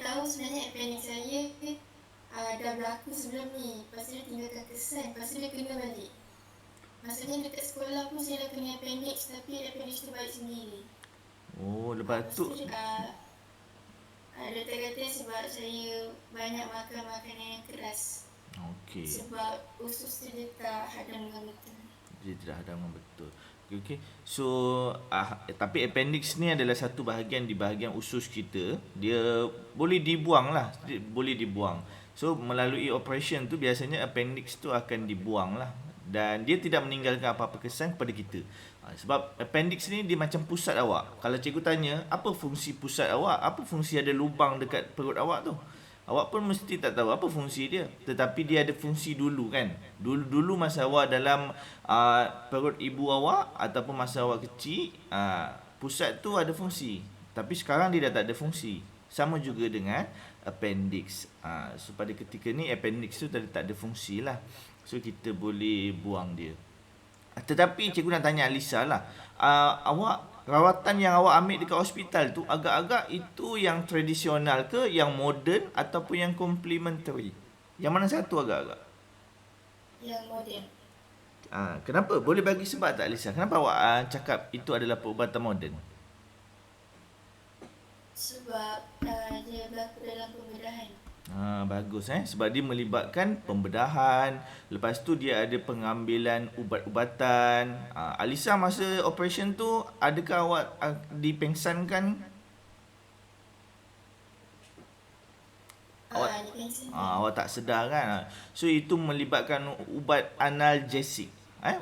tahu sebenarnya appendix saya dah berlaku sebelum ni. Lepas tu dia tinggalkan kesan. Lepas tu dia kena balik. Maksudnya dekat sekolah pun saya dah kena appendix, tapi appendix tu balik sendiri. Oh, lepas Lepas tu tu doktor kata sebab saya banyak makan makanan yang keras. okey. Sebab usus tu dia tak hadam dengan betul. Dia tidak hadam dengan betul. Okey. So tapi appendix ni adalah satu bahagian di bahagian usus kita. Dia boleh dibuang lah. Boleh dibuang. So melalui operation tu biasanya appendix tu akan dibuang lah. Dan dia tidak meninggalkan apa-apa kesan kepada kita. Sebab appendix ni dia macam pusat awak. Kalau cikgu tanya, apa fungsi pusat awak? Apa fungsi ada lubang dekat perut awak tu? Awak pun mesti tak tahu apa fungsi dia. Tetapi dia ada fungsi dulu kan. Dulu masa awak dalam perut ibu awak ataupun masa awak kecil, pusat tu ada fungsi. Tapi sekarang dia dah tak ada fungsi. Sama juga dengan appendix. So pada ketika ni appendix tu tak ada fungsi lah. So kita boleh buang dia. Tetapi cikgu nak tanya Alisa lah. Awak rawatan yang awak ambil dekat hospital tu agak-agak itu yang tradisional ke, yang moden ataupun yang complementary? Yang mana satu agak-agak? Yang moden. Kenapa? Boleh bagi sebab tak Alisa? Kenapa awak cakap itu adalah perubatan moden? Sebab dia berlaku dalam pembedahan. Bagus sebab dia melibatkan pembedahan. Lepas tu dia ada pengambilan ubat-ubatan. Alisa masa operation tu adakah awak dipengsankan? Awak tak sedar kan? So itu melibatkan ubat analgesik,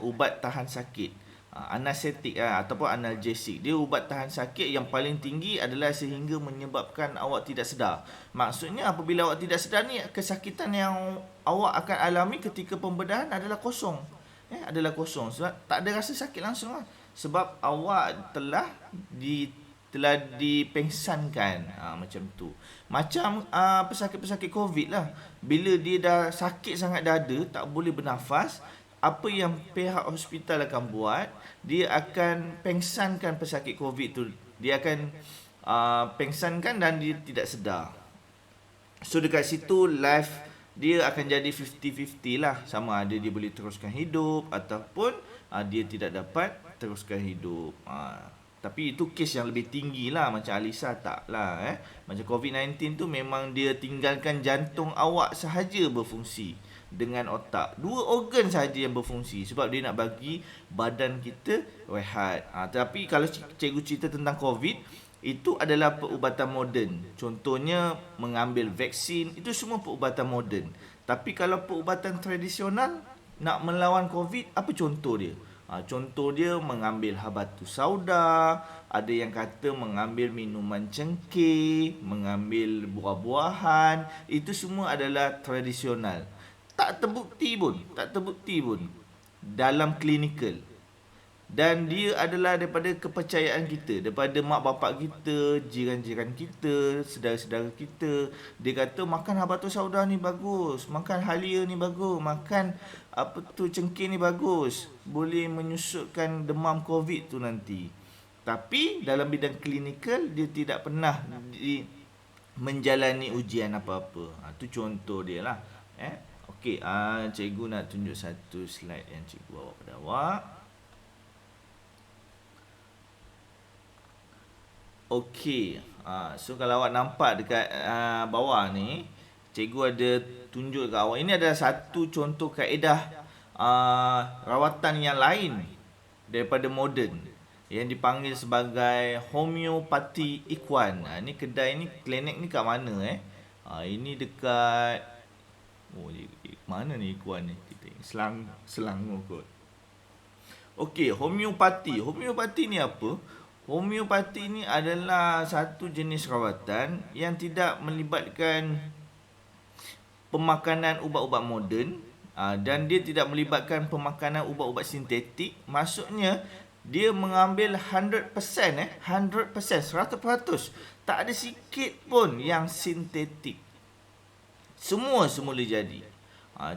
ubat tahan sakit. Anesthetic ataupun analgesik. Dia ubat tahan sakit yang paling tinggi adalah sehingga menyebabkan awak tidak sedar. Maksudnya apabila awak tidak sedar ni, kesakitan yang awak akan alami ketika pembedahan adalah kosong. Adalah kosong sebab tak ada rasa sakit langsung lah. Sebab awak telah dipengsankan macam tu. Macam pesakit-pesakit COVID lah. Bila dia dah sakit sangat dada, tak boleh bernafas, apa yang pihak hospital akan buat, dia akan pengsankan pesakit COVID tu. Dia akan pengsankan dan dia tidak sedar. So dekat situ life dia akan jadi 50-50 lah. Sama ada dia boleh teruskan hidup ataupun dia tidak dapat teruskan hidup. Tapi itu kes yang lebih tinggi lah. Macam Alisa tak lah. Macam COVID-19 tu memang dia tinggalkan jantung awak sahaja berfungsi dengan otak. 2 organ sahaja yang berfungsi sebab dia nak bagi badan kita rehat. Tapi kalau cikgu cerita tentang COVID, itu adalah perubatan moden. Contohnya mengambil vaksin, itu semua perubatan moden. Tapi kalau perubatan tradisional nak melawan COVID, apa contoh dia? Contoh dia mengambil habatus sauda, ada yang kata mengambil minuman cengkeh, mengambil buah-buahan, itu semua adalah tradisional. Tak terbukti pun dalam klinikal. Dan dia adalah daripada kepercayaan kita, daripada mak bapak kita, jiran-jiran kita, saudara-saudara kita. Dia kata makan habatus sauda ni bagus, makan halia ni bagus, makan cengkeh ni bagus, boleh menyusutkan demam COVID tu nanti. Tapi dalam bidang klinikal dia tidak pernah menjalani ujian apa-apa. Tu contoh dia lah. Okey, cikgu nak tunjuk satu slide yang cikgu bawa pada awak. Okey, so kalau awak nampak dekat bawah ni, cikgu ada tunjuk kat awak. Ini adalah satu contoh kaedah rawatan yang lain daripada moden yang dipanggil sebagai homeopati ikhwan. Ni kedai ni, klinik ni kat mana ini dekat mana ni ikhwan ni? Selangor kot. Okey, homeopati. Homeopati ni apa? Homeopati ni adalah satu jenis rawatan yang tidak melibatkan pemakanan ubat-ubat moden dan dia tidak melibatkan pemakanan ubat-ubat sintetik. Maksudnya dia mengambil 100%, 100%, 100%. Tak ada sikit pun yang sintetik. Semua boleh jadi.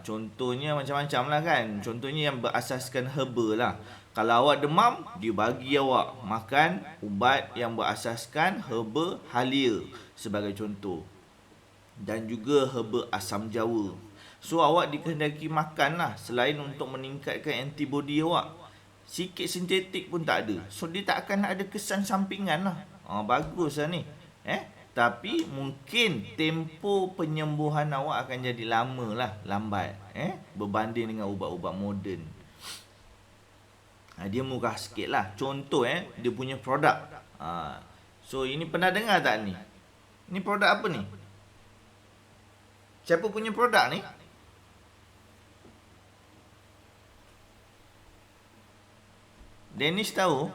Contohnya macam-macam lah kan. Contohnya yang berasaskan herba lah. Kalau awak demam, dia bagi awak makan ubat yang berasaskan herba halia sebagai contoh. dan juga herba asam jawa. So awak dikehendaki makanlah selain untuk meningkatkan antibody awak. Sikit sintetik pun tak ada. So dia tak akan ada kesan sampingan lah. Bagus lah ni. Tapi mungkin tempoh penyembuhan awak akan jadi lama lah, lambat. Berbanding dengan ubat-ubat moden. Dia murah sikit lah. Contoh dia punya produk. So ini pernah dengar tak ni? Ni produk apa ni? Siapa punya produk ni? Danish tahu?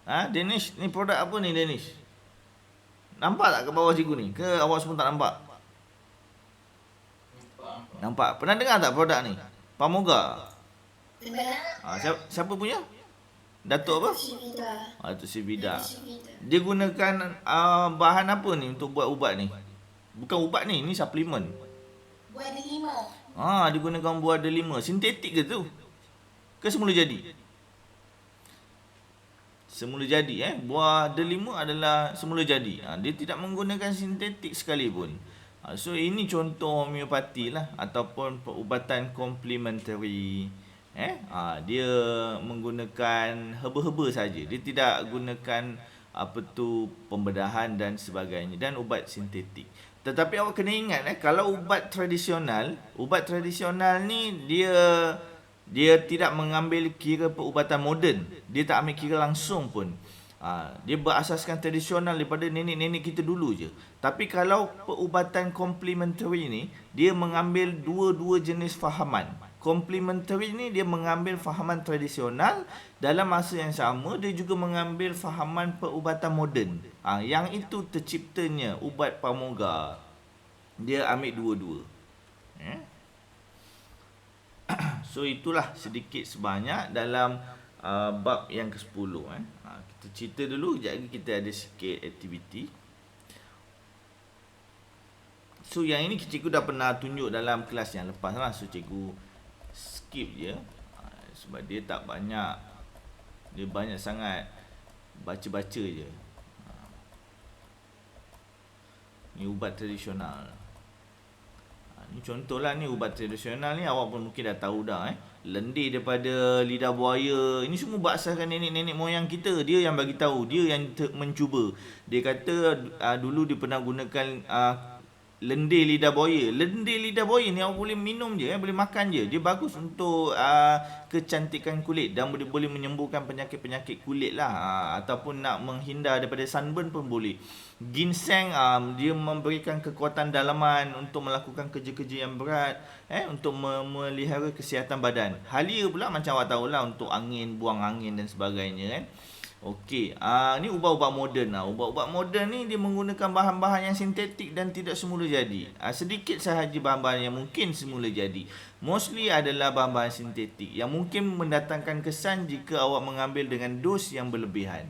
Danish, ni produk apa ni Danish? Nampak tak ke bawah cikgu ni? Ke awak semua tak nampak? Nampak. Pernah dengar tak produk ni? Pamoga. Siapa punya? Datuk apa? Datuk Sivida. Dia gunakan bahan apa ni untuk buat ubat ni? Bukan ubat ni suplemen. Buah delima. Dia gunakan buah delima. Sintetik ke tu? Ke semula jadi? Semula jadi. Buah delima adalah semula jadi. Dia tidak menggunakan sintetik sekalipun. So ini contoh homeopati lah, ataupun perubatan komplementari. Dia menggunakan herba-herba saja. Dia tidak gunakan pembedahan dan sebagainya, dan ubat sintetik. Tetapi awak kena ingat kalau ubat tradisional ni dia tidak mengambil kira perubatan moden. Dia tak ambil kira langsung pun. Dia berasaskan tradisional daripada nenek-nenek kita dulu je. Tapi kalau perubatan komplementari ni, dia mengambil dua-dua jenis fahaman. Komplementari ni dia mengambil fahaman tradisional, dalam masa yang sama dia juga mengambil fahaman perubatan moden. Yang itu terciptanya ubat Pamoga. Dia ambil dua-dua. So itulah sedikit sebanyak dalam bab yang ke-10. Kita cerita dulu, sekejap lagi kita ada sikit aktiviti. So yang ini cikgu dah pernah tunjuk dalam kelas yang lepas lah. So cikgu skip je, sebab dia tak banyak. Dia banyak sangat baca-baca je. Ni ubat tradisional. Ni contohlah, ni ubat tradisional ni awak pun mungkin dah tahu dah. Lendir daripada lidah buaya. Ini semua berasaskan nenek-nenek moyang kita. Dia yang bagi tahu, dia yang mencuba. Dia kata dulu dia pernah gunakan lendir lidah buaya. Lendir lidah buaya ni awak boleh minum je, boleh makan je. Dia bagus untuk kecantikan kulit dan boleh menyembuhkan penyakit-penyakit kulit lah. Ataupun nak menghindar daripada sunburn pun boleh. Ginseng dia memberikan kekuatan dalaman untuk melakukan kerja-kerja yang berat, untuk memelihara kesihatan badan. Halia pula macam awak tahulah, untuk angin, buang angin dan sebagainya. Okey, ni ubat-ubat moden. Ubat-ubat moden ni dia menggunakan bahan-bahan yang sintetik dan tidak semula jadi. Sedikit sahaja bahan-bahan yang mungkin semula jadi. Mostly adalah bahan-bahan sintetik yang mungkin mendatangkan kesan jika awak mengambil dengan dos yang berlebihan.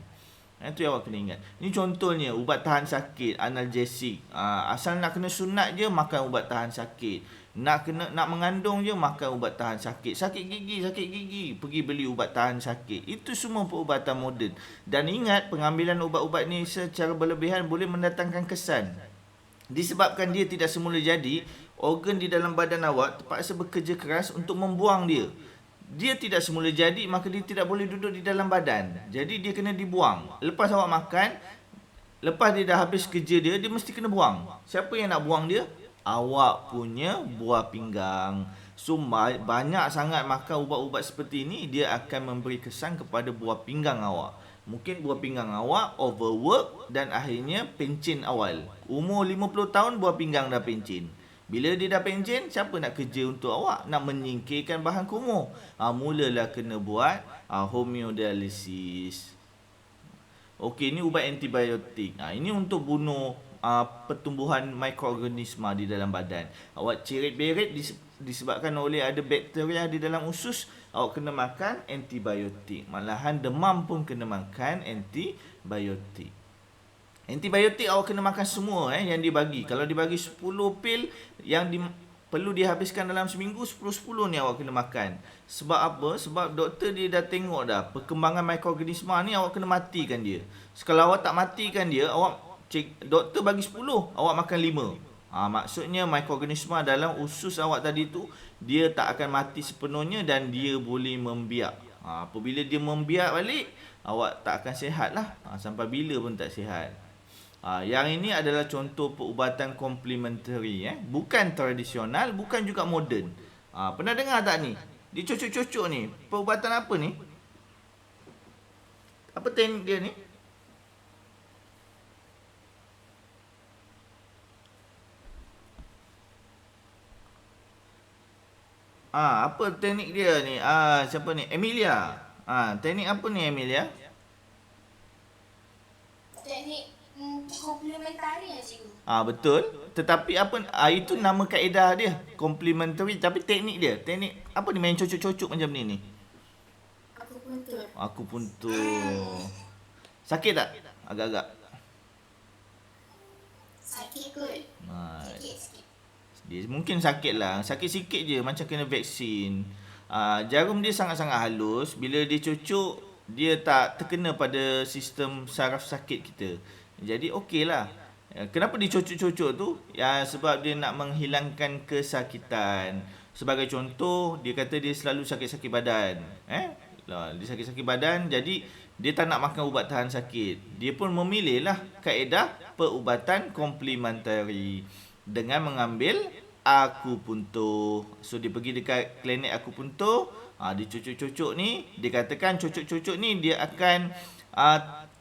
Itu yang awak kena ingat. Ini contohnya ubat tahan sakit, analgesik. Asal nak kena sunat je, makan ubat tahan sakit. Nak mengandung je, makan ubat tahan sakit. Sakit gigi, pergi beli ubat tahan sakit. Itu semua perubatan moden. Dan ingat, pengambilan ubat-ubat ni secara berlebihan boleh mendatangkan kesan. Disebabkan dia tidak semula jadi, organ di dalam badan awak terpaksa bekerja keras untuk membuang dia. Dia tidak semula jadi, maka dia tidak boleh duduk di dalam badan. Jadi dia kena dibuang. Lepas awak makan, lepas dia dah habis kerja dia mesti kena buang. Siapa yang nak buang dia? Awak punya buah pinggang. So banyak sangat makan ubat-ubat seperti ini, dia akan memberi kesan kepada buah pinggang awak. Mungkin buah pinggang awak overwork dan akhirnya pencin awal. Umur 50 tahun buah pinggang dah pencin. Bila dia dah pencin, siapa nak kerja untuk awak? Nak menyingkirkan bahan kumuh. Mulalah kena buat homeodialisis. Okey, ini ubat antibiotik. Ini untuk bunuh pertumbuhan mikroorganisma di dalam badan. Awak cerit-berit disebabkan oleh ada bakteria di dalam usus, awak kena makan antibiotik. Malahan demam pun kena makan antibiotik. Antibiotik awak kena makan semua yang dibagi. Kalau dibagi 10 pil, yang perlu dihabiskan dalam seminggu 10-10 ni awak kena makan. Sebab apa? Sebab doktor dia dah tengok dah perkembangan mikroorganisma ni, awak kena matikan dia. Kalau awak tak matikan dia, doktor bagi 10, awak makan 5. Maksudnya mikroorganisma dalam usus awak tadi tu, dia tak akan mati sepenuhnya dan dia boleh membiak. Apabila dia membiak balik, awak tak akan sihat lah. Sampai bila pun tak sihat. Yang ini adalah contoh perubatan komplementari, bukan tradisional, bukan juga moden. Pernah dengar tak ni? Dia cocok-cocok ni. Perubatan apa ni? Apa teknik dia ni? Apa teknik dia ni? Siapa ni? Emilia. Teknik apa ni, Emilia? Teknik komplementari ya, cikgu. Betul. Tetapi apa itu nama kaedah dia, complementary, tapi teknik dia, teknik apa ni, main cocok-cocok macam ni? Akupuntur. Sakit tak? Agak-agak. Sakit kot. Sikit. Dia mungkin sakit lah. Sakit sikit je, macam kena vaksin. Jarum dia sangat-sangat halus. Bila dia cocok, dia tak terkena pada sistem saraf sakit kita. Jadi okey lah. Kenapa dicocok-cocok tu? Sebab dia nak menghilangkan kesakitan. Sebagai contoh, dia kata dia selalu sakit-sakit badan. Dia sakit-sakit badan, jadi dia tak nak makan ubat tahan sakit. Dia pun memilih lah kaedah perubatan komplementari dengan mengambil akupuntur. So dia pergi dekat klinik akupuntur, dia cocok-cocok ni, dia katakan cocok-cocok ni dia akan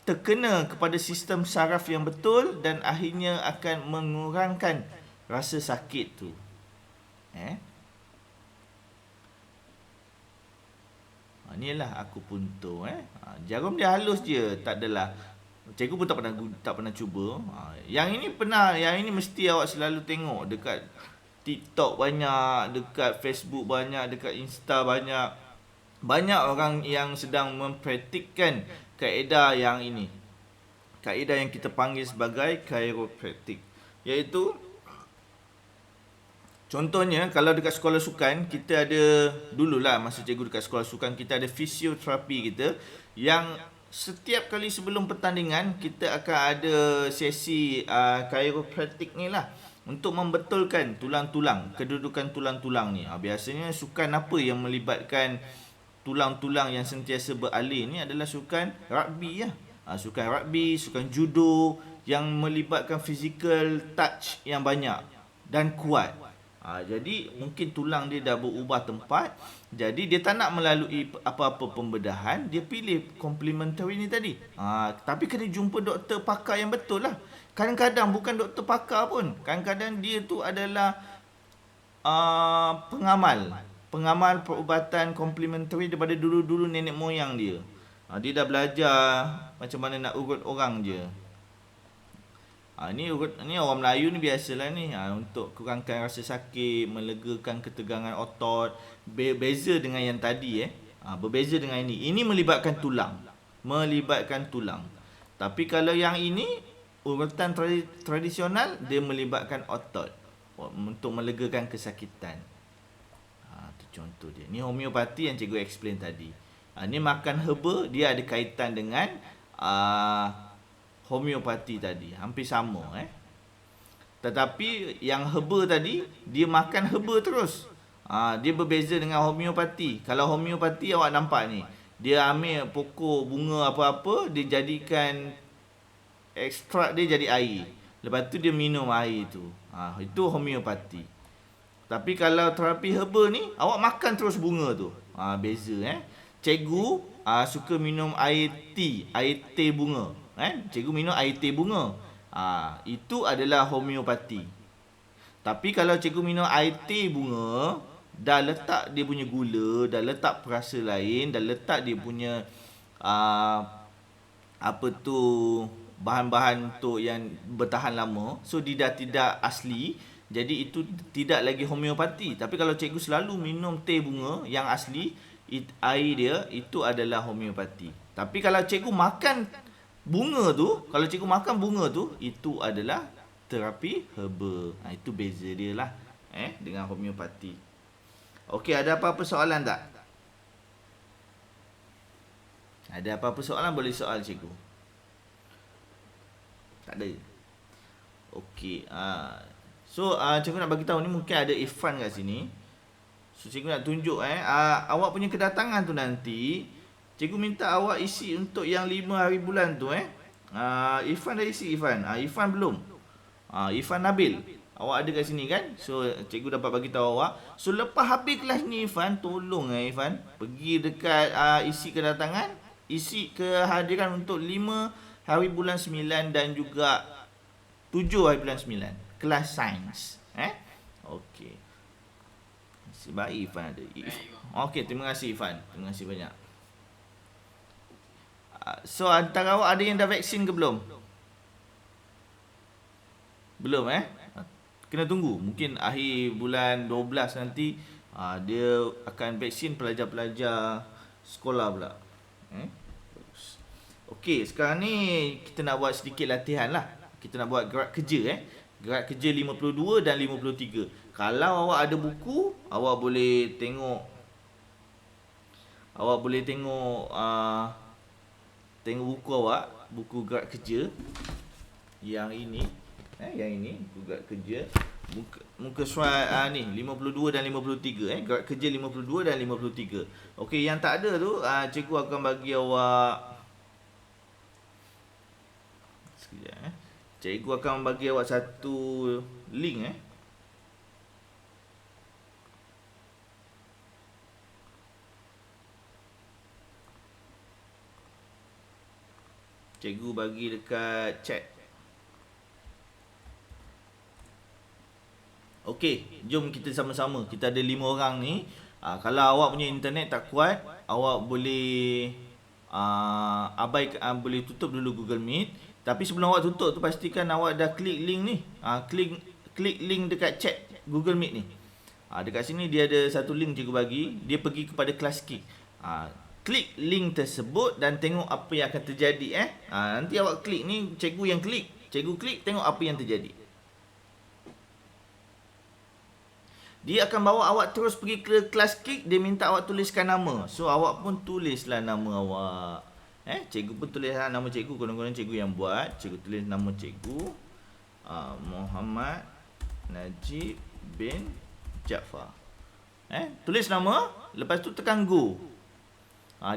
terkena kepada sistem saraf yang betul dan akhirnya akan mengurangkan rasa sakit tu. Inilah akupuntur. Jarum dia halus je, tak adalah. Cikgu pun tak pernah cuba. Yang ini pernah, yang ini mesti awak selalu tengok dekat TikTok banyak, dekat Facebook banyak, dekat Insta banyak. Banyak orang yang sedang mempraktikkan kaedah yang ini. Kaedah yang kita panggil sebagai chiropractic. Iaitu, contohnya kalau dekat sekolah sukan, kita ada, dululah masa cikgu dekat sekolah sukan, kita ada fisioterapi kita yang setiap kali sebelum pertandingan kita akan ada sesi chiropractic ni lah, untuk membetulkan tulang-tulang, kedudukan tulang-tulang ni. Biasanya sukan apa yang melibatkan tulang-tulang yang sentiasa beralih ni adalah sukan rugby lah. Sukan rugby, sukan judo yang melibatkan physical touch yang banyak dan kuat. Jadi mungkin tulang dia dah berubah tempat, jadi dia tak nak melalui apa-apa pembedahan, dia pilih complementary ni tadi. Tapi kena jumpa doktor pakar yang betul lah. Kadang-kadang bukan doktor pakar pun, kadang-kadang dia tu adalah pengamal perubatan komplementari daripada dulu-dulu nenek moyang dia. Dia dah belajar macam mana nak urut orang je. Ni orang Melayu ni biasalah ni, untuk kurangkan rasa sakit, melegakan ketegangan otot. Berbeza dengan yang tadi berbeza dengan ini. Ini melibatkan tulang. Tapi kalau yang ini urutan tradisional, dia melibatkan otot untuk melegakan kesakitan. Tu contoh dia. Ni homeopati yang cikgu explain tadi. Ni makan herba, dia ada kaitan dengan homeopati tadi, hampir sama. Tetapi yang herba tadi, dia makan herba terus. Dia berbeza dengan homeopati. Kalau homeopati awak nampak ni, dia ambil pokok bunga apa-apa, dia jadikan ekstrak dia jadi air. Lepas tu dia minum air tu. Itu homeopati. Tapi kalau terapi herba ni, awak makan terus bunga tu. Beza. Cikgu suka minum air teh bunga. Cikgu minum air teh bunga. Itu adalah homeopati. Tapi kalau cikgu minum air teh bunga, dah letak dia punya gula, dah letak perasa lain, dah letak dia punya bahan-bahan untuk yang bertahan lama. So dia dah tidak asli. Jadi itu tidak lagi homeopati. Tapi kalau cikgu selalu minum teh bunga yang asli, air dia itu adalah homeopati. Tapi kalau cikgu makan bunga tu, itu adalah terapi herba. Itu beza dia lah. dengan homeopati. Okey, ada apa-apa soalan tak? Ada apa-apa soalan boleh soal cikgu. Tak ada. Okey. So cikgu nak bagi tahu ni mungkin ada Irfan kat sini. So cikgu nak tunjuk awak punya kedatangan tu nanti cikgu minta awak isi untuk yang 5 hari bulan tu Irfan dah isi Irfan. Irfan belum. Irfan Nabil. Awak ada kat sini kan? So cikgu dapat bagi tahu awak. So lepas habis kelas ni Irfan, tolong Irfan pergi dekat isi kedatangan, isi kehadiran untuk 5 hari bulan 9 dan juga 7 hari bulan 9 kelas sains. Okey. Si baik Irfan ada. Okey, terima kasih Irfan. Terima kasih banyak. So antara awak ada yang dah vaksin ke belum? Belum Kena tunggu. Mungkin akhir bulan 12 nanti dia akan vaksin pelajar-pelajar sekolah pula. Okey, sekarang ni kita nak buat sedikit latihan lah. Kita nak buat gerak kerja Gerak kerja 52 dan 53. Kalau awak ada buku, awak boleh tengok tengok buku awak, buku gerak kerja yang ini. Yang ini buku gerak kerja. Muka surat ni 52 dan 53 gerak kerja 52 dan 53. Okey, yang tak ada tu cikgu akan bagi awak sekejap cikgu akan bagi awak satu link cikgu bagi dekat chat. Okey, jom kita sama-sama. Kita ada 5 orang ni. Kalau awak punya internet tak kuat, awak boleh boleh tutup dulu Google Meet. Tapi sebelum awak tutup tu pastikan awak dah klik link ni. Klik link dekat chat Google Meet ni. Dekat sini dia ada satu link cikgu bagi. Dia pergi kepada Classkick. Klik link tersebut dan tengok apa yang akan terjadi nanti awak klik ni, cikgu yang klik. Cikgu klik, tengok apa yang terjadi. Dia akan bawa awak terus pergi ke Classkick. Dia minta awak tuliskan nama. So awak pun tulislah nama awak. Cikgu pun tulislah nama cikgu. Kadang-kadang cikgu yang buat. Cikgu tulis nama cikgu, Muhammad Najib bin Jaafar. Tulis nama. Lepas tu tekan go.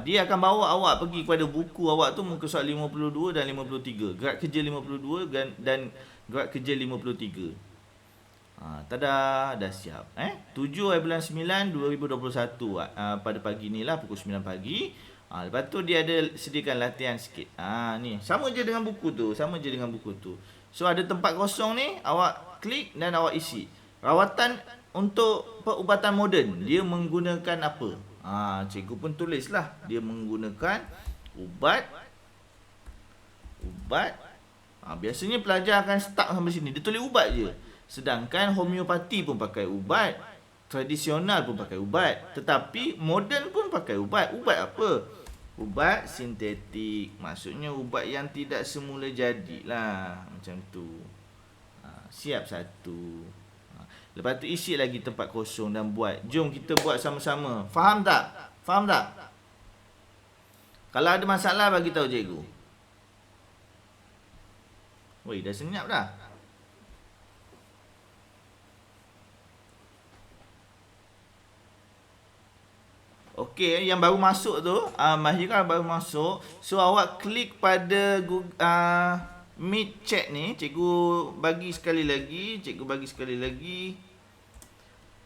Dia akan bawa awak pergi kepada buku awak tu, muka surat 52 dan 53. Gerak kerja 52 dan gerak kerja 53. Tada, dah siap. 7 hari bulan 9 2021 pada pagi ni lah, pukul 9 pagi. Lepas tu dia ada sediakan latihan sikit. Ni sama je dengan buku tu, So ada tempat kosong ni, awak klik dan awak isi. Rawatan untuk perubatan moden, dia menggunakan apa? Cikgu pun tulislah. Dia menggunakan ubat. Biasanya pelajar akan stuck sampai sini. Dia tulis ubat je. Sedangkan homeopati pun pakai ubat, tradisional pun pakai ubat, tetapi moden pun pakai ubat. Ubat apa? Ubat sintetik. Maksudnya ubat yang tidak semula jadilah. Macam tu. Siap satu. Lepas tu isi lagi tempat kosong dan buat. Jom kita buat sama-sama. Faham tak? Kalau ada masalah bagi tahu cikgu. Woi, dah senyap dah. Okey, yang baru masuk tu, Mahira baru masuk. So awak klik pada Google, Meet chat ni. Cikgu bagi sekali lagi.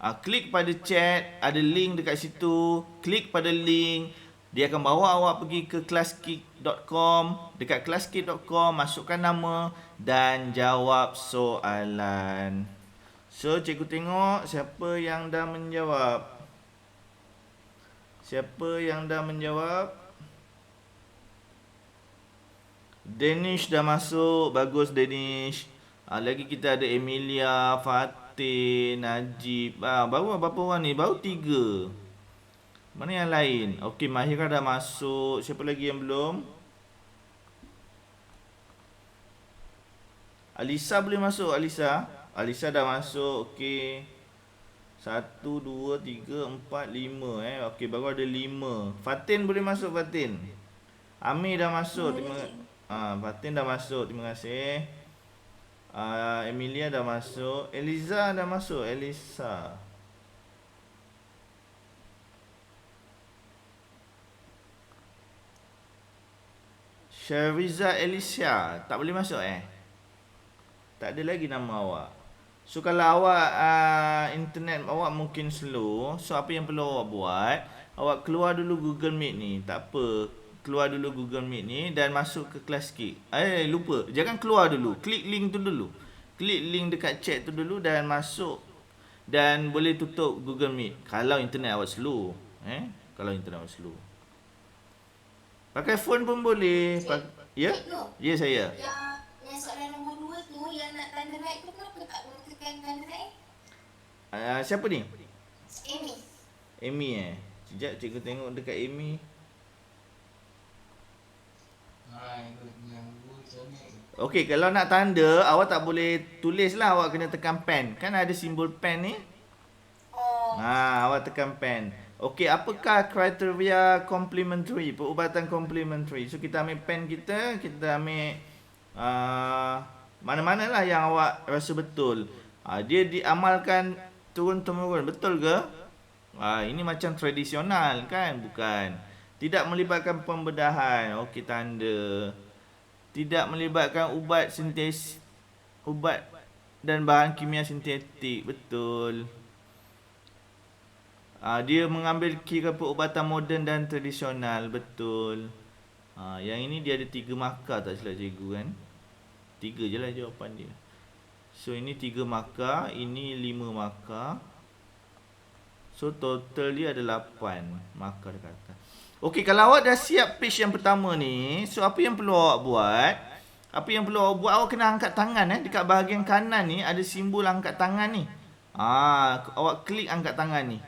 Klik pada chat, ada link dekat situ. Klik pada link. Dia akan bawa awak pergi ke classkick.com. Dekat classkick.com, masukkan nama dan jawab soalan. So cikgu tengok siapa yang dah menjawab. Danish dah masuk. Bagus Danish. Lagi kita ada Emilia, Fatih, Najib. Baru berapa orang ni? Baru 3. Mana yang lain? Okey, Mahira dah masuk. Siapa lagi yang belum? Alisa boleh masuk. Alisa dah masuk. Okey. 1, 2, 3, 4, 5 Okey, baru ada 5. Fatin boleh masuk Fatin. Amir dah masuk. Fatin dah masuk. Terima kasih. Emilia dah masuk. Eliza dah masuk. Elisa. Syariza Alicia tak boleh masuk Tak ada lagi nama awak. So kalau awak internet awak mungkin slow, so apa yang perlu awak buat, awak keluar dulu Google Meet ni. Tak apa, keluar dulu Google Meet ni dan masuk ke kelas sikit. Lupa, jangan keluar dulu, klik link tu dulu. Klik link dekat chat tu dulu dan masuk. Dan boleh tutup Google Meet kalau internet awak slow. Kalau internet awak slow. Pakai phone pun boleh. Ya? Ya, saya. Yang soalan nombor 2 tu, yang nak tanda naik tu, kenapa tak boleh tekan tanda naik? Siapa ni? Amy. Amy Sekejap cikgu tengok dekat Amy. Okey, kalau nak tanda, awak tak boleh tulis lah. Awak kena tekan pen. Kan ada simbol pen ni? Awak tekan pen. Okey, apakah kriteria complementary, perubatan complementary? So kita ambil pen kita ambil mana-mana lah yang awak rasa betul. Dia diamalkan turun-temurun, betul ke? Ini macam tradisional kan? Bukan. Tidak melibatkan pembedahan. Okey, tanda. Tidak melibatkan ubat dan bahan kimia sintetik, betul. Dia mengambil kira perubatan moden dan tradisional, betul. Yang ini dia ada 3 markah tak silap cikgu kan. 3 je lah jawapan dia. So ini 3 markah, ini 5 markah. So total dia ada 8 markah dekat atas. Okey, kalau awak dah siap page yang pertama ni, so apa yang perlu awak buat? Awak kena angkat tangan dekat bahagian kanan ni ada simbol angkat tangan ni. Awak klik angkat tangan ni.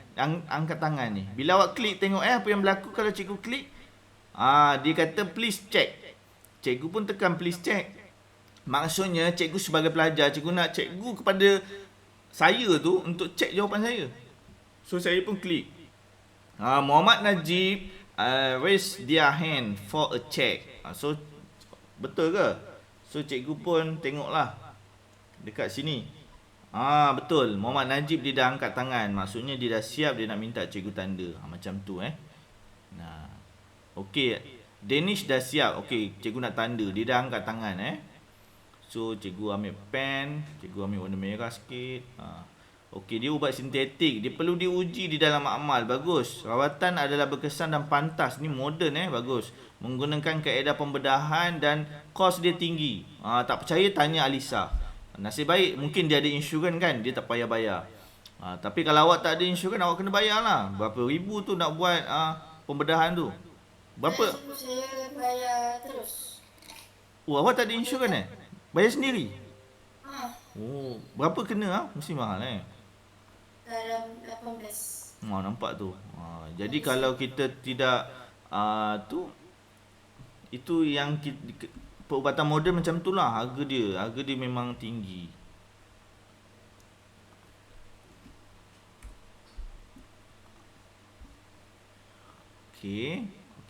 Angkat tangan ni. Bila awak klik, tengok apa yang berlaku kalau cikgu klik. Dia kata please check. Cikgu pun tekan please check. Maksudnya cikgu sebagai pelajar, cikgu nak cikgu kepada saya tu untuk check jawapan saya. So saya pun klik. Muhammad Najib raise their hand for a check. So betul ke? So cikgu pun tengoklah dekat sini. Betul. Muhammad Najib dia dah angkat tangan. Maksudnya dia dah siap, dia nak minta cikgu tanda. Macam tu Okey. Danish dah siap. Okey, cikgu nak tanda. Dia dah angkat tangan So cikgu ambil pen, cikgu ambil warna merah sikit. Okey, dia ubat sintetik. Dia perlu diuji di dalam amal. Bagus. Rawatan adalah berkesan dan pantas. Ni moden bagus. Menggunakan kaedah pembedahan dan kos dia tinggi. Tak percaya tanya Alisa. Nasib baik mungkin dia ada insurans kan, dia tak payah bayar. Tapi kalau awak tak ada insurans, awak kena bayar lah. Berapa ribu tu nak buat pembedahan tu? Berapa? Saya bayar terus. Awak tak ada insurans Bayar sendiri? Berapa kena Mesti mahal Dalam 18. Nampak tu. Jadi kalau kita tidak itu yang perubatan moden macam tu lah. Harga dia memang tinggi. Okey,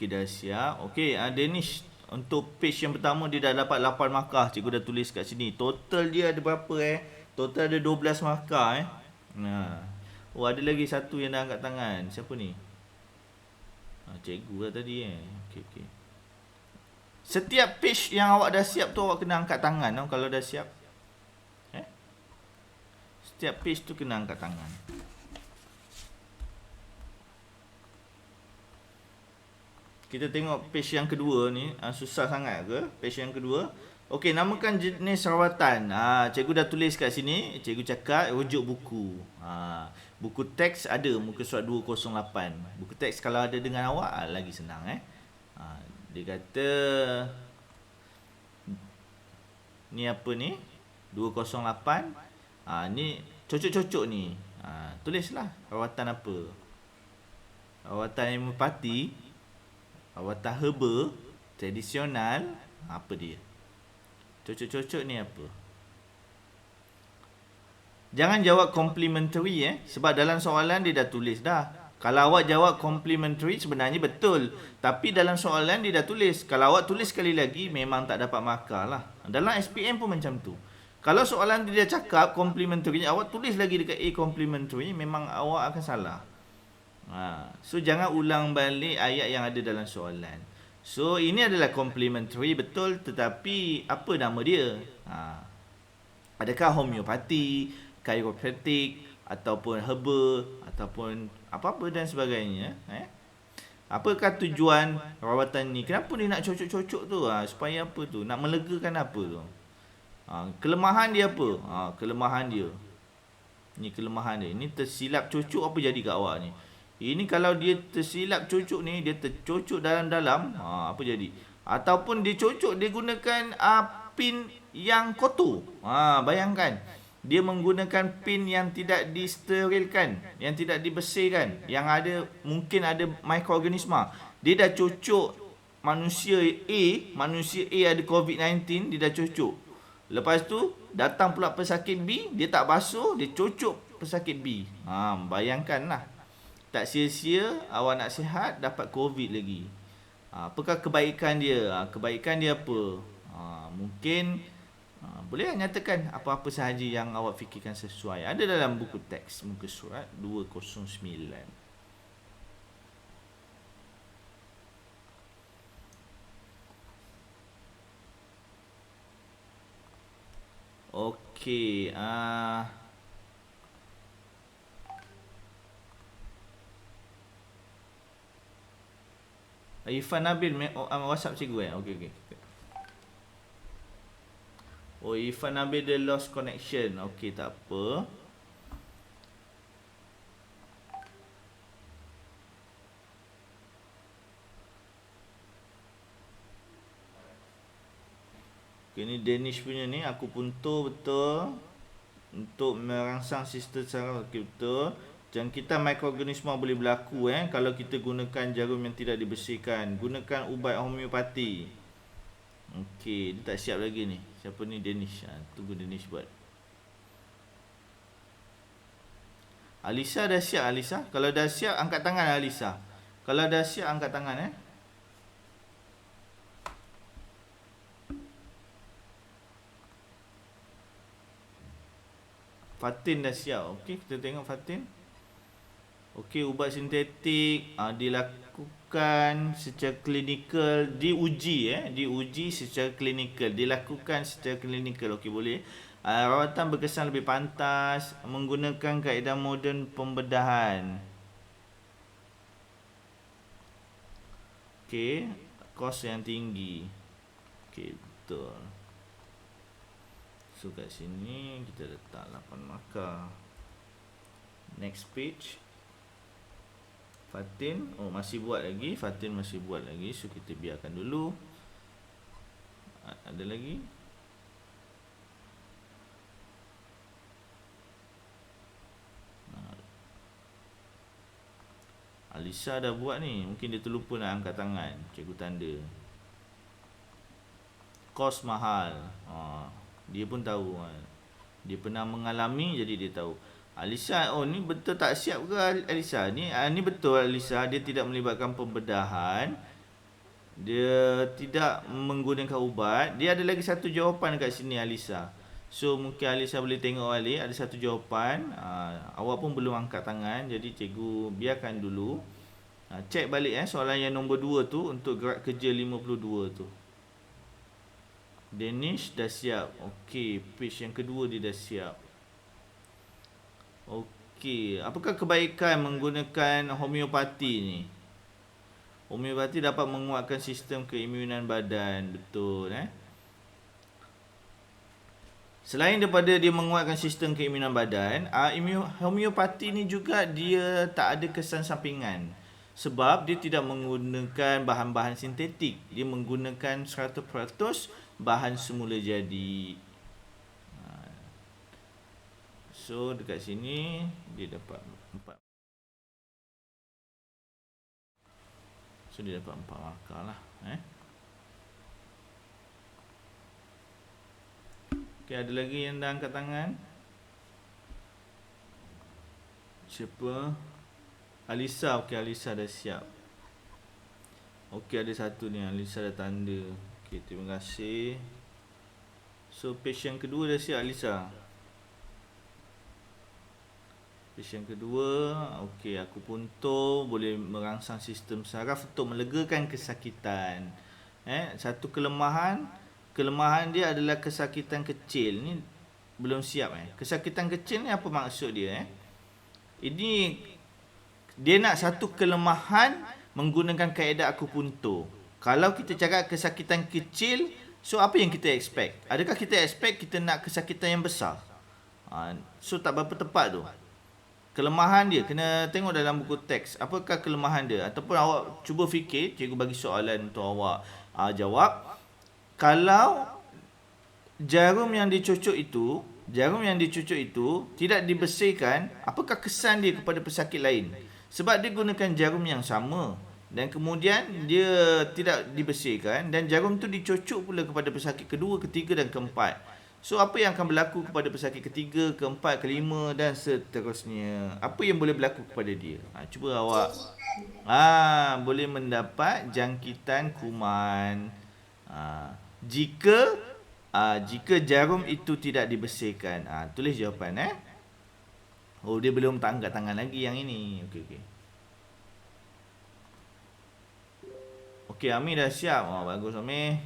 dah siap. Okey, Danish, untuk page yang pertama dia dah dapat 8 markah. Cikgu dah tulis kat sini. Total dia ada berapa Total ada 12 markah ada lagi satu yang dah angkat tangan. Siapa ni? Cikgu lah tadi Okey. Setiap page yang awak dah siap tu awak kena angkat tangan kalau dah siap. Setiap page tu kena angkat tangan. Kita tengok page yang kedua ni. Susah sangat ke page yang kedua? Okey, namakan jenis rawatan. Cikgu dah tulis kat sini. Cikgu cakap rujuk buku. Buku teks ada muka surat 208. Buku teks kalau ada dengan awak lagi senang Dia kata ni apa ni? 208. Ni cocok-cocok ni. Tulislah rawatan apa? Rawatan homeopati, rawatan herba, tradisional, apa dia? Cocok-cocok ni apa? Jangan jawab complimentary sebab dalam soalan dia dah tulis dah. Kalau awak jawab complimentary sebenarnya betul. Tapi dalam soalan dia dah tulis. Kalau awak tulis sekali lagi memang tak dapat markah lah. Dalam SPM pun macam tu. Kalau soalan dia cakap complimentary, awak tulis lagi dekat A complimentary, memang awak akan salah. So jangan ulang balik ayat yang ada dalam soalan. So ini adalah complimentary betul, tetapi apa nama dia? Adakah homeopati, chiropractic, ataupun herba, ataupun apa-apa dan sebagainya. Apakah tujuan rawatan ni? Kenapa dia nak cocok-cocok tu? Supaya apa tu? Nak melegakan apa tu? Kelemahan dia apa? Kelemahan dia. Ni kelemahan dia. Ini tersilap cucuk apa jadi kat awak ni? Ini kalau dia tersilap cucuk ni, dia tercucuk dalam-dalam, apa jadi? Ataupun dia cucuk, dia gunakan pin yang kotor. Bayangkan. Dia menggunakan pin yang tidak disterilkan, yang tidak dibersihkan, yang ada mungkin ada mikroorganisma. Dia dah cucuk manusia A ada COVID-19, dia dah cucuk. Lepas tu datang pula pesakit B, dia tak basuh, dia cucuk pesakit B. Bayangkanlah. Tak sia-sia awak nak sihat dapat COVID lagi. Apakah kebaikan dia? Kebaikan dia apa? Mungkin boleh nyatakan apa-apa sahaja yang awak fikirkan sesuai. Ada dalam buku teks muka surat 209. Okey, Irfan Nabil WhatsApp cikgu Okey. Oh, Irfan Nabil dia lost connection. Okey, tak apa. Okey, ni Danish punya ni aku puntur betul untuk merangsang sistem saraf. Okey, betul. Jangkitan mikroorganisma boleh berlaku kalau kita gunakan jarum yang tidak dibersihkan. Gunakan ubat homeopati. Okey, dia tak siap lagi ni. Siapa ni? Danish. Tunggu Danish buat. Alisa dah siap, Alisa? Kalau dah siap, angkat tangan Alisa. Kalau dah siap, angkat tangan Fatin dah siap. Okey, kita tengok Fatin. Okey, ubat sintetik dilakukan secara klinikal, diuji secara klinikal, dilakukan secara klinikal. Okey, boleh. Rawatan berkesan lebih pantas menggunakan kaedah moden pembedahan. Okey, kos yang tinggi. Okey, betul. So kat sini kita letak 8 markah. Next page. Fatin, masih buat lagi. Fatin masih buat lagi. So kita biarkan dulu. Ada lagi. Alisa dah buat ni. Mungkin dia terlupa nak angkat tangan. Cikgu tanda. Kos mahal. Dia pun tahu. Dia pernah mengalami, jadi dia tahu. Alisa, ni betul tak siap ke Alisa? Ni betul Alisa, dia tidak melibatkan pembedahan. Dia tidak menggunakan ubat. Dia ada lagi satu jawapan dekat sini Alisa. So mungkin Alisa boleh tengok balik, ada satu jawapan. Awak pun belum angkat tangan, jadi cikgu biarkan dulu. Cek balik soalan yang nombor 2 tu untuk gerak kerja 52 tu. Danish dah siap. Okey, page yang kedua dia dah siap. Okey, apakah kebaikan menggunakan homeopati ni? Homeopati dapat menguatkan sistem keimunan badan, betul Selain daripada dia menguatkan sistem keimunan badan, homeopati ni juga dia tak ada kesan sampingan. Sebab dia tidak menggunakan bahan-bahan sintetik. Dia menggunakan 100% bahan semula jadi. So dekat sini dia dapat 4. So dia dapat 4 markah lah Okay, ada lagi yang dah angkat tangan? Siapa? Alisa. Okey, Alisa dah siap. Okey, ada satu ni. Alisa dah tanda. Okey, terima kasih. So, page yang kedua dah siap, Alisa. Page yang kedua. Okey, akupuntur boleh merangsang sistem saraf untuk melegakan kesakitan. Satu kelemahan dia adalah kesakitan kecil. Ni belum siap. Kesakitan kecil ni apa maksud dia? Ini dia nak satu kelemahan menggunakan kaedah akupuntur. Kalau kita cakap kesakitan kecil, so apa yang kita expect? Adakah kita expect kita nak kesakitan yang besar? So tak berapa tepat tu. Kelemahan dia kena tengok dalam buku teks. Apakah kelemahan dia? Ataupun awak cuba fikir, cikgu bagi soalan untuk awak jawab. Kalau jarum yang dicocok itu tidak dibersihkan, apakah kesan dia kepada pesakit lain? Sebab dia gunakan jarum yang sama dan kemudian dia tidak dibersihkan dan jarum tu dicocok pula kepada pesakit kedua, ketiga dan keempat. So apa yang akan berlaku kepada pesakit ketiga, keempat, kelima dan seterusnya? Apa yang boleh berlaku kepada dia? Cuba awak boleh mendapat jangkitan kuman. Jika jarum itu tidak dibersihkan. Tulis jawapan. Oh, dia belum angkat tangan lagi yang ini. Okey. Okey, Amir dah siap. Bagus Amir.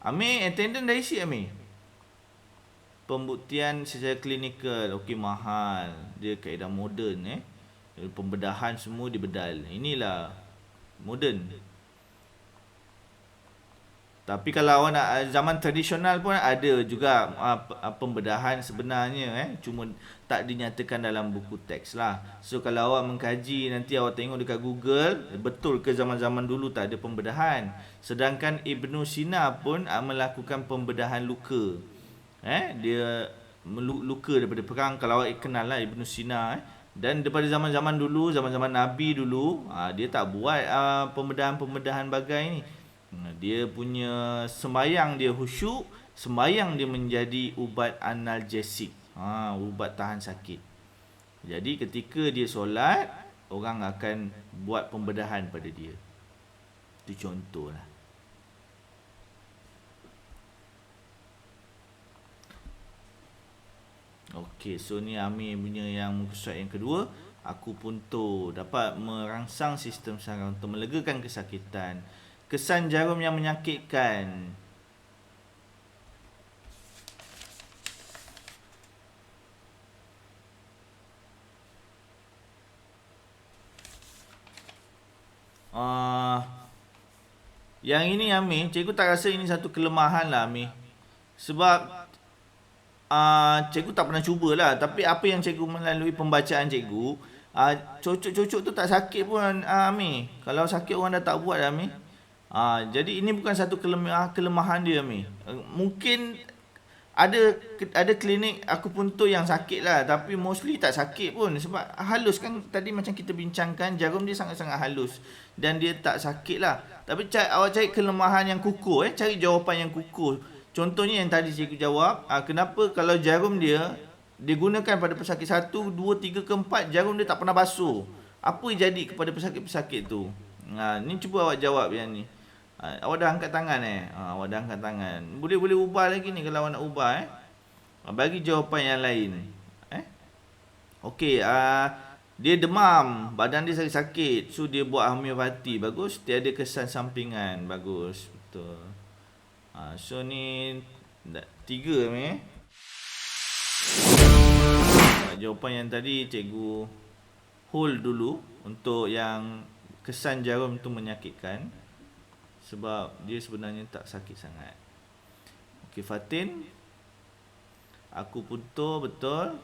Amir, attendance dah isi Amir. Pembuktian secara klinikal. Okey, mahal. Dia kaedah moden. Pembedahan semua dibedal. Inilah moden. Tapi kalau awak nak zaman tradisional pun ada juga pembedahan sebenarnya. Cuma tak dinyatakan dalam buku teks lah. So kalau awak mengkaji, nanti awak tengok dekat Google, betul ke zaman-zaman dulu tak ada pembedahan. Sedangkan Ibnu Sina pun melakukan pembedahan luka. Dia luka daripada perang. Kalau awak kenal lah Ibnu Sina. Dan daripada zaman-zaman dulu, zaman-zaman Nabi dulu, dia tak buat pembedahan-pembedahan bagai ni. Dia punya sembahyang dia khusyuk, sembahyang dia menjadi ubat analgesik, ubat tahan sakit. Jadi ketika dia solat, orang akan buat pembedahan pada dia. Itu contohlah. Okey, so ni Amir punya yang muka surat yang kedua. Akupuntur dapat merangsang sistem saraf untuk melegakan kesakitan. Kesan jarum yang menyakitkan. Yang ini Amir, cikgu tak rasa ini satu kelemahan lah Amir. Sebab cikgu tak pernah cubalah. Tapi apa yang cikgu melalui pembacaan cikgu, cocok-cocok tu tak sakit pun Amir. Kalau sakit orang dah tak buat dah Amir. Jadi ini bukan satu kelemahan dia Amir. Mungkin ada klinik akupuntur yang sakit lah, tapi mostly tak sakit pun. Sebab halus kan, tadi macam kita bincangkan, jarum dia sangat-sangat halus dan dia tak sakit lah. Tapi awak cari kelemahan yang kukuh, cari jawapan yang kukuh. Contohnya yang tadi cikgu jawab, kenapa kalau jarum dia digunakan pada pesakit 1, 2, 3 ke 4, jarum dia tak pernah basuh. Apa yang jadi kepada pesakit-pesakit tu? Ni cuba awak jawab yang ni. Awak dah angkat tangan awak dah angkat tangan. Boleh ubah lagi ni kalau awak nak ubah bagi jawapan yang lain. Okey, dia demam, badan dia sakit, so dia buat homeopati. Bagus, tiada kesan sampingan. Bagus, betul. So ni 3 ni. Jawapan yang tadi cikgu hold dulu untuk yang kesan jarum tu menyakitkan. Sebab dia sebenarnya tak sakit sangat. Okey, Fatin. Akupuntur, betul.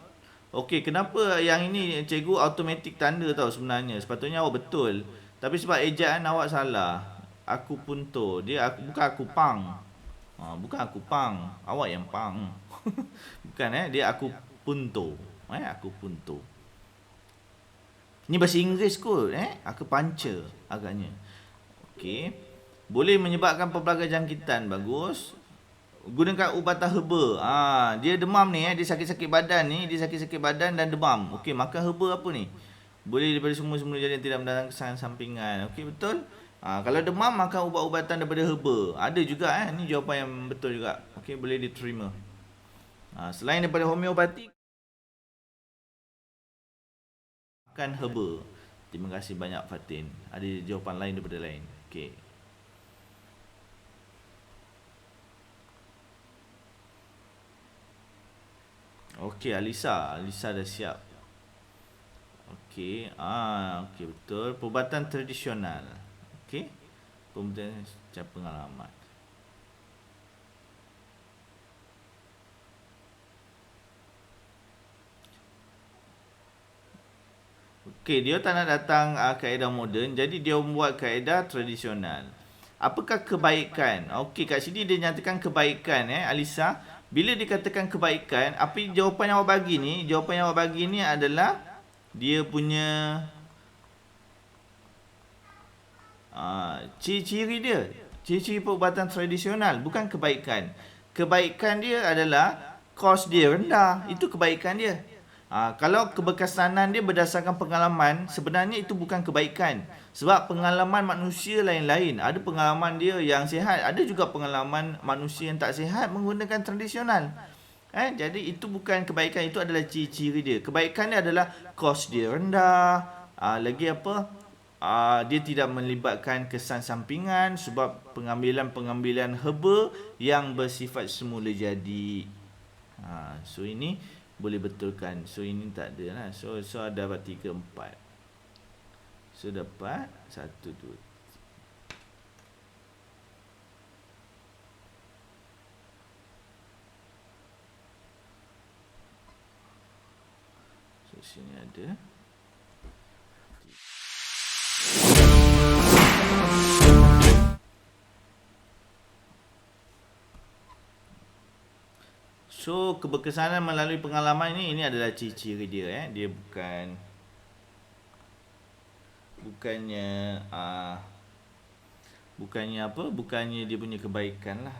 Okey, kenapa yang ini cikgu automatik tanda tau sebenarnya. Sepatutnya awak betul. Tapi sebab ejaan awak salah. Akupuntur. Dia bukan akupang. Bukan akupang. Awak yang pang. Bukan dia akupuntur. Akupuntur. Ini bahasa Inggeris kot. Akupuncture agaknya. Okey. Boleh menyebabkan pelbagai jangkitan. Bagus. gunakan ubatan herba. Dia demam ni, dia sakit-sakit badan ni, dia sakit-sakit badan dan demam. Okey, makan herba apa ni? Boleh daripada semua-semua jadi tidak mendatangkan kesan sampingan. Okey, betul? Kalau demam, makan ubat-ubatan daripada herba. Ada juga ni jawapan yang betul juga. Okey, boleh diterima. Selain daripada homeopati, makan herba. Terima kasih banyak Fatin. Ada jawapan lain daripada lain. Okey. Okey, Alisa dah siap. Okey, okey betul. Perubatan tradisional. Okey. Perubatan secara pengalaman. Okey, dia tak nak datang kaedah moden, jadi dia membuat kaedah tradisional. Apakah kebaikan? Okey, kat sini dia nyatakan kebaikan Alisa. Bila dikatakan kebaikan, apa jawapan yang awak bagi ni? Jawapan yang awak bagi ni adalah dia punya ciri-ciri dia. Ciri-ciri perubatan tradisional, bukan kebaikan. Kebaikan dia adalah kos dia rendah. Itu kebaikan dia. Kalau keberkesanan dia berdasarkan pengalaman, sebenarnya itu bukan kebaikan. Sebab pengalaman manusia lain-lain. Ada pengalaman dia yang sihat, ada juga pengalaman manusia yang tak sihat menggunakan tradisional. Jadi itu bukan kebaikan, itu adalah ciri-ciri dia. Kebaikan dia adalah kos dia rendah. Lagi apa? Dia tidak melibatkan kesan sampingan sebab pengambilan herba yang bersifat semula jadi. So ini boleh betulkan. So ini tak ada lah. So dapat 3, 4. So dapat 1, 2. So sini ada. So keberkesanan melalui pengalaman ini adalah ciri-ciri dia Dia bukannya dia punya kebaikan lah.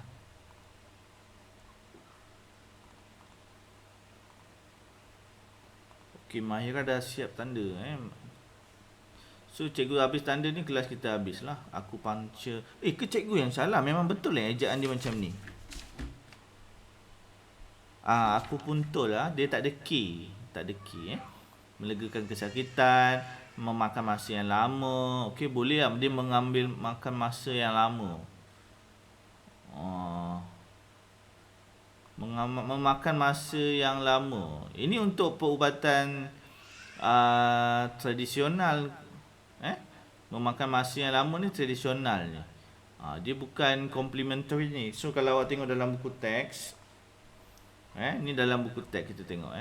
Okey, Mahira dah siap tanda So cikgu habis tanda ni, kelas kita habis lah. Aku puncher. Ke cikgu yang salah? Memang betul ejaan dia macam ni. Aku pun betul lah. Dia tak ada K. Melegakan kesakitan, memakan masa yang lama. Okey, boleh lah. Dia mengambil makan masa yang lama. Memakan masa yang lama. Ini untuk perubatan tradisional. Memakan masa yang lama ni tradisional ni. Dia bukan complementary ni. So kalau awak tengok dalam buku teks, ni dalam buku teks kita tengok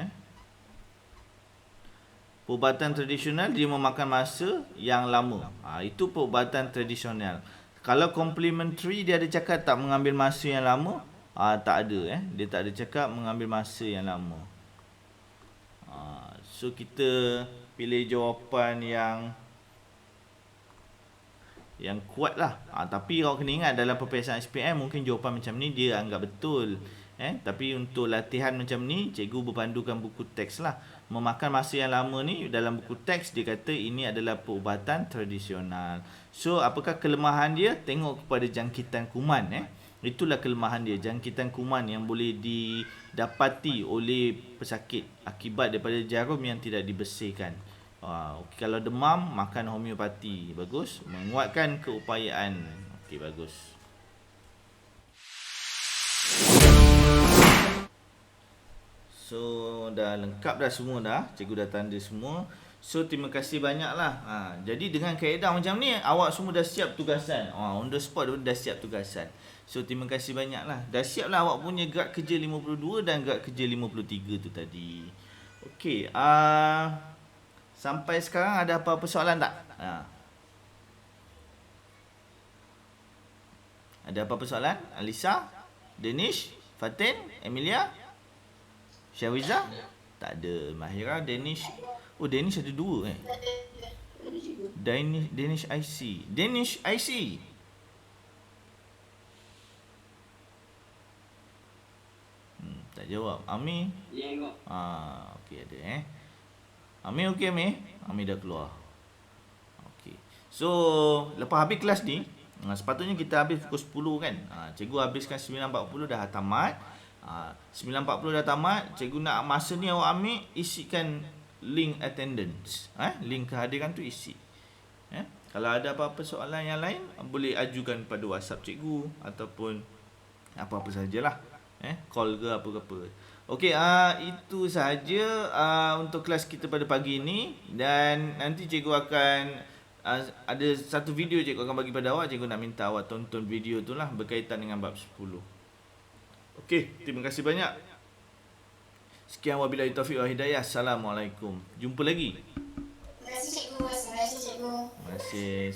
perubatan tradisional dia memakan masa yang lama. Itu perubatan tradisional. Kalau complementary dia ada cakap tak mengambil masa yang lama? Tak ada Dia tak ada cakap mengambil masa yang lama. So kita pilih jawapan yang kuat lah. Tapi awak kena ingat dalam peperiksaan SPM mungkin jawapan macam ni dia anggap betul. Tapi untuk latihan macam ni, cikgu berpandukan buku teks lah. Memakan masa yang lama ni dalam buku teks dia kata ini adalah perubatan tradisional. So apakah kelemahan dia? Tengok kepada jangkitan kuman Itulah kelemahan dia, jangkitan kuman yang boleh didapati oleh pesakit akibat daripada jarum yang tidak dibersihkan. Kalau demam, makan homeopati. Bagus. Menguatkan keupayaan. Okey, bagus. So dah lengkap dah semua dah. Cikgu dah tanda semua. So terima kasih banyak lah. Jadi dengan kaedah macam ni, awak semua dah siap tugasan. On the spot dah siap tugasan. So terima kasih banyak lah. Dah siap lah awak punya gerak kerja 52 dan gerak kerja 53 tu tadi. Okey. Sampai sekarang ada apa-apa soalan tak? Ada apa-apa soalan? Alisa? Danish? Fatin? Emilia? Syawiza? Tak ada. Mahira? Danish? Oh, Danish ada 2 Danish IC. Danish IC. Tak jawab. Ami? Ya, kok. Okey ada Ami okey Ami? Ami dah keluar. Okey. So, lepas habis kelas ni, sepatutnya kita habis pukul 10 kan. Cikgu habiskan 9.40 dah tamat. 9.40 dah tamat, cikgu nak masa ni awak ambil isikan link attendance. Link kehadiran tu isi. Kalau ada apa-apa soalan yang lain, boleh ajukan pada WhatsApp cikgu ataupun apa-apa sajalah. Call ke apa-apa. Okey, itu saja untuk kelas kita pada pagi ini, dan nanti cikgu akan ada satu video cikgu akan bagi pada awak. Cikgu nak minta awak tonton video tu lah berkaitan dengan bab 10. Okey, terima kasih banyak. Sekian wabillahi taufiq wal hidayah. Assalamualaikum. Jumpa lagi. Terima kasih cikgu. Terima kasih cikgu. Terima kasih.